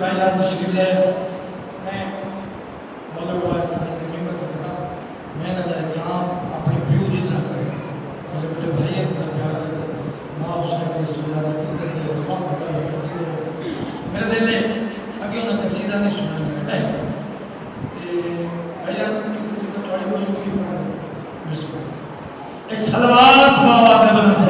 भाईजान तशरीफ ले मैं मतलब कीमत करता मैं जहाँ अपने व्यू जितना करें मतलब मेरे भाई इतना प्यार माँ उसने किस तरह से मेरे दिल ने अगे उन्हें कसीदा नहीं सुना भाईजान की कसीदा थोड़ी बोली एक सलवात बाबा से बदल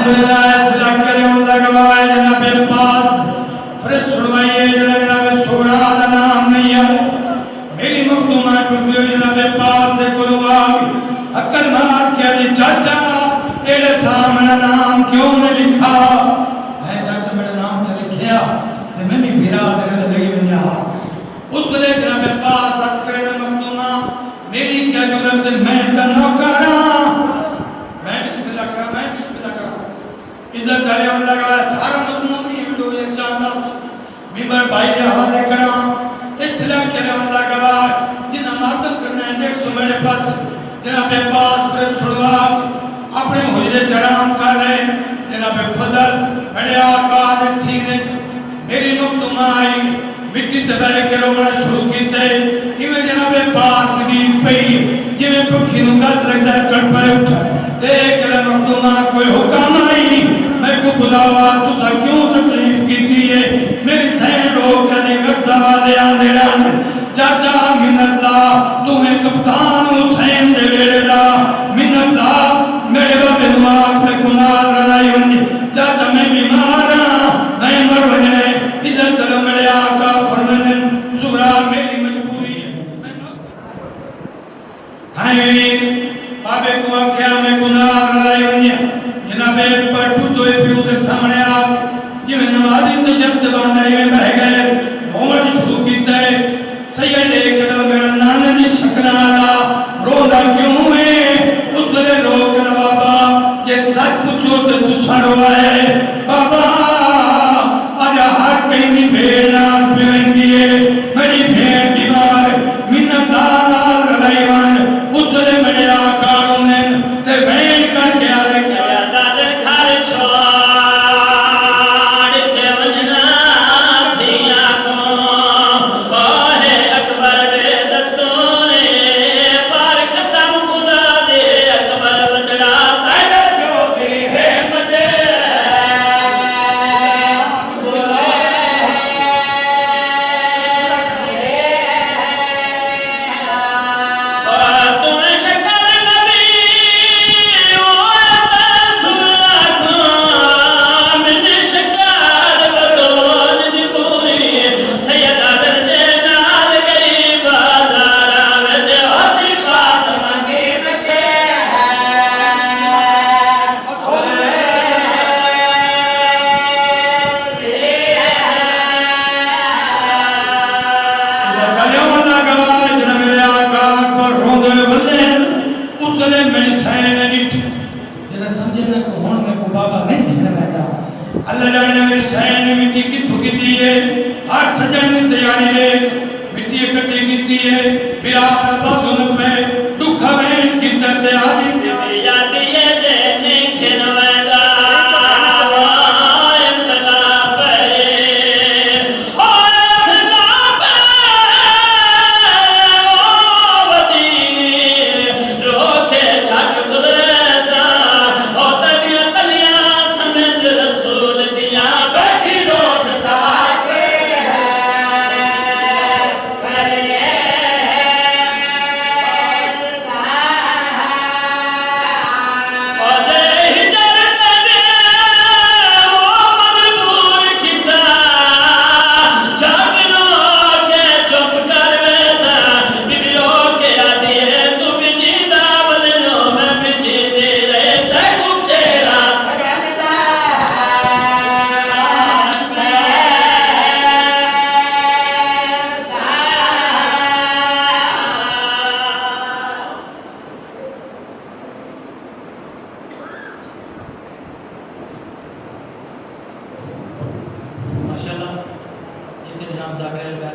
अल्हम्दुलिल्लाह इस इलाके में गवाए जनाब पास फिर सुनवाइए जनाब सुगरा का नाम नहीं है मेरी मखदूमा टूटी जनाब पास से कुलवा अक्ल मार के जी चाचा तेरे सामने नाम क्यों नहीं लिखा है चाचा मेरा नाम च लिखिया ते मैं भी फिरा तेरे लगी बंजा उस ले जनाब पास सच करे ना मखदूमा मेरी क्या जरूरत है मैं तो नौकर मैं बिस्मिल्लाह करा इज्जत करे अल्लाह का सारा मजमू भी वीडियो ये चाहता मिंबर भाई के हवाले करा इसलिए के अल्लाह का जिना मातम करना है 150 मेरे पास जनाब पास फिर सुनवा अपने हुजरे चराम कर रहे जनाब फजल बड़े आका दे सीने मेरी मखदूमा आई मिट्टी ते बैठ के रोना शुरू कीते इवें जनाब पास दी पई जिवें पक्षी नु गस लगदा तड़पे उठा देख ले मखदूमा कोई हुक्म आई मैं को बुलावा तुसा क्यों तकलीफ कीती है मेरी सैन लोग कदे गस्सा वाले आंदे रहन चाचा मिन्नल्लाह तुम्हें कप्तान हुसैन दे वेले दा मिन्नल्लाह मेरे बाबे दिमाग पे गुनाह लड़ाई होनी चाचा मैं बीमार हां मैं मर वजने इज्जत करो मेरे आका फरमाने सुगरा मेरी मजबूरी है हाय बाबे को आख्या मैं गुनाह लड़ाई होनी जनाबे पर टूटो पियो के सामने आप जिवें नमाजी ते शब्द बांधे में बह गए मोहम्मद शुरू कीता है सैयद एक कदम मेरा नाने दी शक्ल वाला रोदा क्यों है उस ले रोक ना बाबा ये सच पूछो तो तुसा रोए बाबा आज हर कहीं भेड़ नाल पेंदी है मेरी भेड़ दीवार मिन्नतदार नाल रलाईवन उस ले मेरे आका ने ते भेड़ करके आले अल्लाह जाने मेरी सैन ने मिट्टी किथों की है हर सजन की तैयारी ने मिट्टी इकट्ठी की है विराट बाजू में दुख में कितना तैयारी यादी है जेने खिनवादा माशाल्लाह ये नाम जाकर